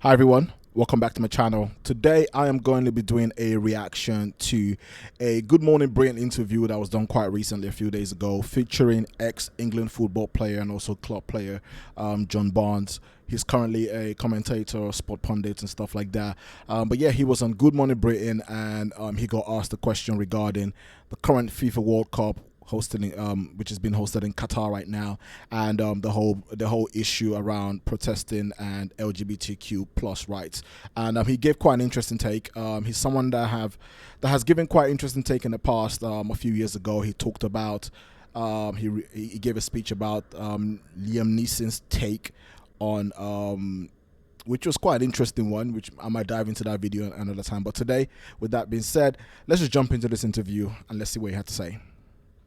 Hi everyone, welcome back to my channel. Today I am going to be doing a reaction to a Good Morning Britain interview that was done quite recently, a few days ago, featuring ex-England football player and also club player John Barnes. He's currently a commentator, sport pundit and stuff like that. But yeah, he was on Good Morning Britain and he got asked a question regarding the current FIFA World Cup which is being hosted in Qatar right now, and the whole issue around protesting and LGBTQ plus rights. And he gave quite an interesting take. He's someone that has given quite interesting take in the past. A few years ago, he talked about he gave a speech about Liam Neeson's take on which was quite an interesting one, which I might dive into that video another time. But today, with that being said, let's just jump into this interview and let's see what he had to say.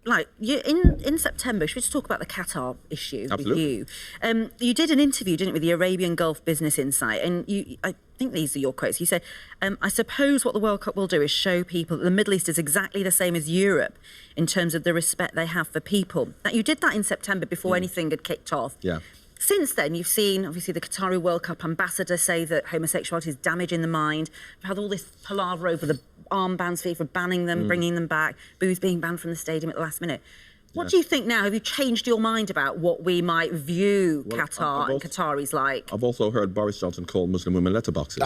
Like in September, should we just talk about the Qatar issue? Absolutely. With you? You did an interview, didn't you, with the Arabian Gulf Business Insight, and I think these are your quotes. You said, "I suppose what the World Cup will do is show people that the Middle East is exactly the same as Europe in terms of the respect they have for people." Now, you did that in September before anything had kicked off. Yeah. Since then, you've seen, obviously, the Qatari World Cup ambassador say that homosexuality is damaging the mind. We've had all this palaver over the armbands, FIFA banning them, bringing them back, booze being banned from the stadium at the last minute. What do you think now? Have you changed your mind about what we might view Qatar and Qataris like? I've also heard Boris Johnson call Muslim women letterboxes.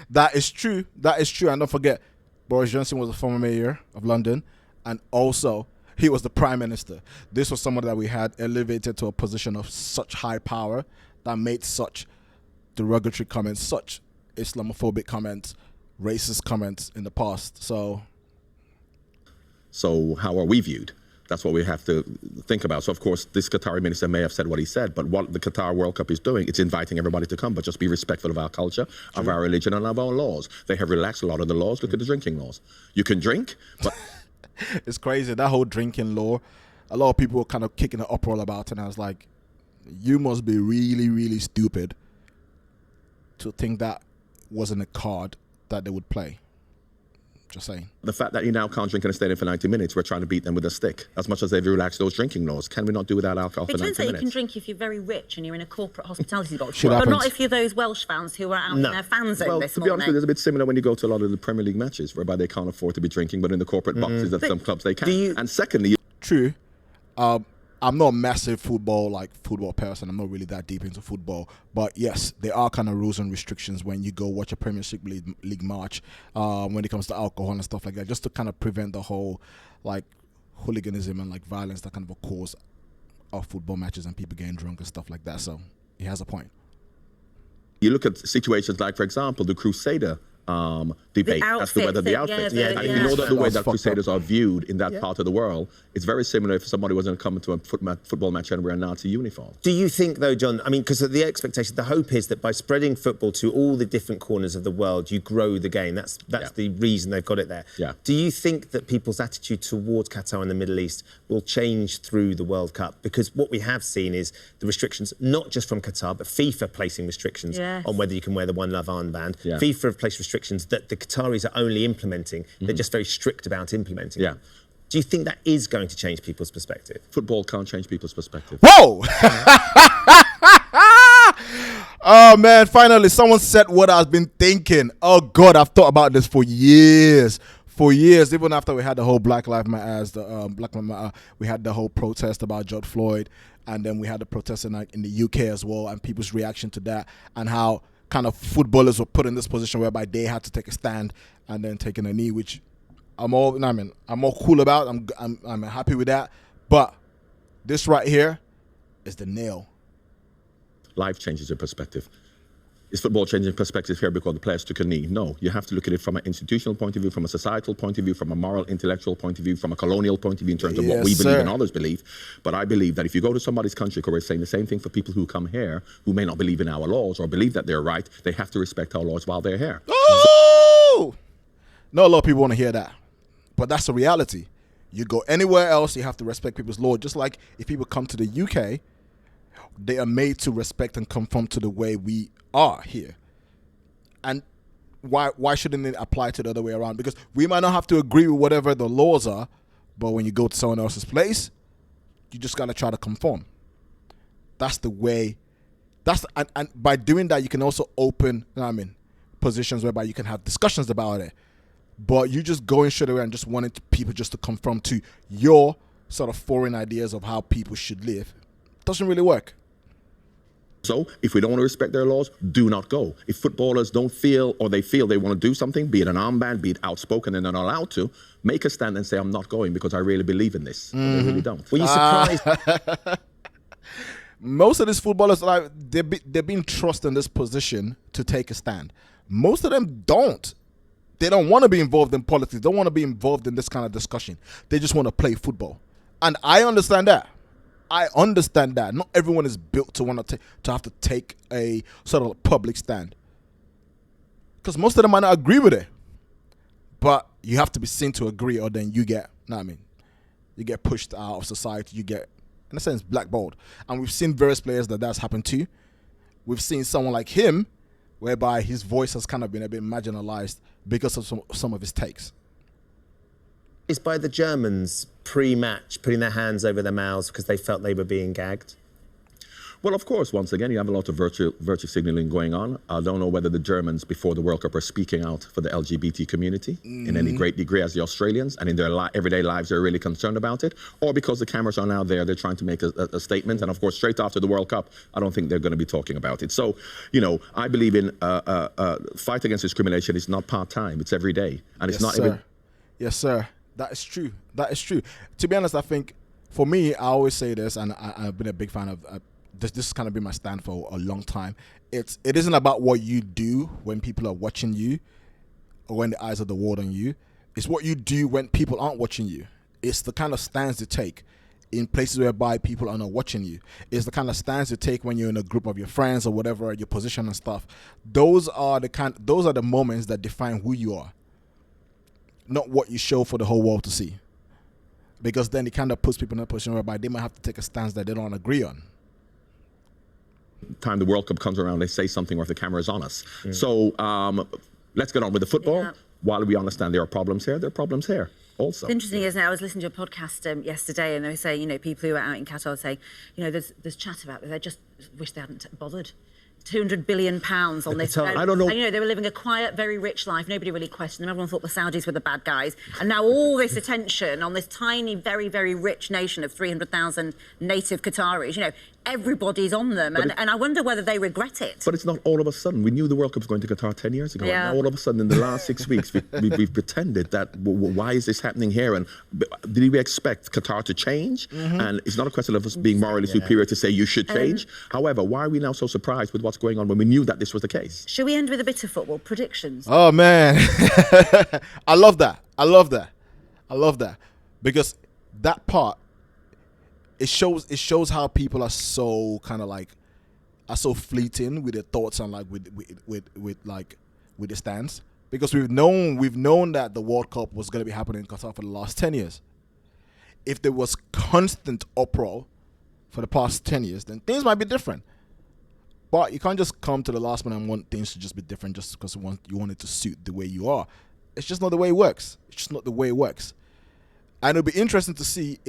That is true. That is true. And don't forget, Boris Johnson was a former mayor of London, and also he was the prime minister. This was someone that we had elevated to a position of such high power that made such derogatory comments, such Islamophobic comments, racist comments in the past. So how are we viewed? That's what we have to think about. So, of course, this Qatari minister may have said what he said, but what the Qatar World Cup is doing, it's inviting everybody to come, but just be respectful of our culture, of our religion, and of our laws. They have relaxed a lot of the laws. Look at the drinking laws. You can drink, but... It's crazy, that whole drinking law. A lot of people were kind of kicking an uproar about it, and I was like, you must be really, really stupid to think that wasn't a card that they would play. Just saying. The fact that you now can't drink in a stadium for 90 minutes, we're trying to beat them with a stick. As much as they've relaxed those drinking laws, can we not do without alcohol for 90 minutes? It turns out you can drink if you're very rich and you're in a corporate hospitality box, Shit but happens. not if you're those Welsh fans who are out in their fan zone Well, this to be honest morning. with you, it's a bit similar when you go to a lot of the Premier League matches, whereby they can't afford to be drinking, but in the corporate boxes at some clubs they can. And secondly... True. I'm not a massive football person. I'm not really that deep into football. But yes, there are kind of rules and restrictions when you go watch a Premiership League match when it comes to alcohol and stuff like that, just to kind of prevent the whole hooliganism and violence that kind of occurs of football matches and people getting drunk and stuff like that. So he has a point. You look at situations like, for example, the Crusader debate as to whether the outfits. And you know that the way that Crusaders are viewed in that part of the world, it's very similar if somebody was going to come to a football match and wear a Nazi uniform. Do you think, though, John, I mean, because the expectation, the hope is that by spreading football to all the different corners of the world, you grow the game. That's the reason they've got it there. Yeah. Do you think that people's attitude towards Qatar and the Middle East will change through the World Cup? Because what we have seen is the restrictions, not just from Qatar, but FIFA placing restrictions on whether you can wear the One Love armband. Yeah. FIFA have placed restrictions that the Qataris are only implementing. They're just very strict about implementing. Yeah. Do you think that is going to change people's perspective? Football can't change people's perspective. Whoa! Oh man, finally someone said what I've been thinking. Oh God, I've thought about this for years. Even after we had the whole Black Lives Matter, we had the whole protest about George Floyd, and then we had the protest in the UK as well, and people's reaction to that, and how kind of footballers were put in this position whereby they had to take a stand and then taking a knee, which I'm all cool about. I'm happy with that. But this right here is the nail. Life changes your perspective. Is football changing perspective here because the players took a knee? No, you have to look at it from an institutional point of view, from a societal point of view, from a moral, intellectual point of view, from a colonial point of view in terms of what we believe and others believe. But I believe that if you go to somebody's country, because we're saying the same thing for people who come here, who may not believe in our laws or believe that they're right, they have to respect our laws while they're here. Oh! Not a lot of people want to hear that. But that's the reality. You go anywhere else, you have to respect people's law. Just like if people come to the UK, they are made to respect and conform to the way we are here. And why shouldn't it apply to the other way around? Because we might not have to agree with whatever the laws are, but when you go to someone else's place, you just got to try to conform. That's the way And by doing that, you can also open, you know what I mean, positions whereby you can have discussions about it. But you just going straight away and just wanting people just to conform to your sort of foreign ideas of how people should live doesn't really work. So if we don't want to respect their laws, do not go. If footballers don't feel, or they feel they want to do something, be it an armband, be it outspoken and they're not allowed to, make a stand and say, I'm not going because I really believe in this. But they really don't. Were you surprised? Most of these footballers, like they're being trusted in this position to take a stand. Most of them don't. They don't want to be involved in politics. Don't want to be involved in this kind of discussion. They just want to play football. And I understand that. Not everyone is built to want to have to take a sort of public stand. Because most of them might not agree with it. But you have to be seen to agree, or then you get, you get pushed out of society. You get, in a sense, blackballed. And we've seen various players that's happened to. We've seen someone like him, whereby his voice has kind of been a bit marginalized because of some of his takes. Is by the Germans pre-match putting their hands over their mouths because they felt they were being gagged? Well, of course, once again, you have a lot of virtue signaling going on. I don't know whether the Germans before the World Cup are speaking out for the LGBT community in any great degree as the Australians, and in their everyday lives they're really concerned about it, or because the cameras are now there, they're trying to make a statement. And of course, straight after the World Cup, I don't think they're going to be talking about it. So, I believe in fight against discrimination is not part-time, it's every day. And it's not even... Yes, sir. That is true. That is true. To be honest, I think, for me, I always say this, and I've been a big fan of... This has kind of been my stand for a long time. It isn't about what you do when people are watching you or when the eyes of the world on you. It's what you do when people aren't watching you. It's the kind of stands you take in places whereby people are not watching you. It's the kind of stands you take when you're in a group of your friends or whatever, your position and stuff. Those are the moments that define who you are, not what you show for the whole world to see. Because then it kind of puts people in a position whereby they might have to take a stance that they don't agree on. Time the World Cup comes around, they say something or if the camera's on us. So let's get on with the football. Yeah. While we understand there are problems here, there are problems here also. It's interesting, isn't it? I was listening to a podcast yesterday, and they were saying, people who are out in Qatar saying, there's chat about it. They just wish they hadn't bothered. £200 billion on this. I don't know. And, they were living a quiet, very rich life. Nobody really questioned them. Everyone thought the Saudis were the bad guys. And now all this attention on this tiny, very, very rich nation of 300,000 native Qataris, everybody's on them. And I wonder whether they regret it. But it's not all of a sudden. We knew the World Cup was going to Qatar 10 years ago. Yeah. And all of a sudden, in the last 6 weeks, we've pretended that, why is this happening here? And did we expect Qatar to change? Mm-hmm. And it's not a question of us being morally superior to say you should change. However, why are we now so surprised with what's going on when we knew that this was the case? Should we end with a bit of football? Predictions? Oh, man. I love that. Because that part, it shows how people are so kind of are so fleeting with their thoughts and with the stance. Because we've known that the World Cup was going to be happening in Qatar for the last 10 years. If there was constant uproar for the past 10 years, then things might be different. But you can't just come to the last minute and want things to just be different just because you want it to suit the way you are. It's just not the way it works. And it'll be interesting to see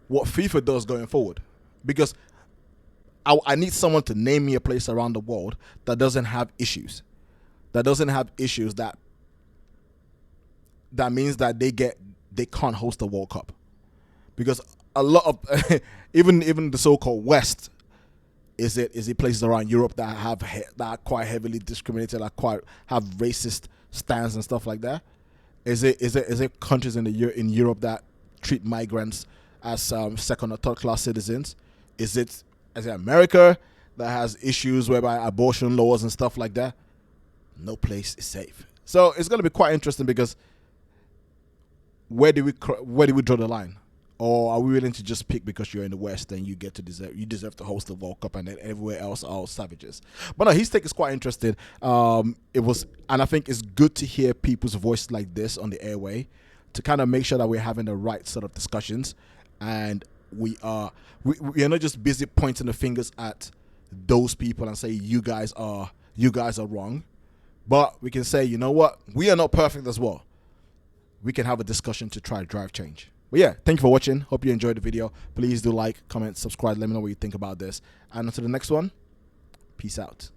what FIFA does going forward. Because I need someone to name me a place around the world that doesn't have issues. That means that they can't host the World Cup. Because a lot of even the so-called West, is it places around Europe that are quite heavily discriminated, that have racist stands and stuff like that? Is it countries in Europe that treat migrants as second or third class citizens? Is it America that has issues whereby abortion laws and stuff like that? No place is safe. So it's going to be quite interesting because where do we draw the line? Or are we willing to just pick because you're in the West and you deserve to host the World Cup and then everywhere else are all savages? But no, his take is quite interesting. And I think it's good to hear people's voice like this on the airway to kind of make sure that we're having the right sort of discussions and we are not just busy pointing the fingers at those people and say you guys are wrong, but we can say, you know what, we are not perfect as well. We can have a discussion to try to drive change. But yeah, thank you for watching. Hope you enjoyed the video. Please do like, comment, subscribe. Let me know what you think about this. And until the next one, peace out.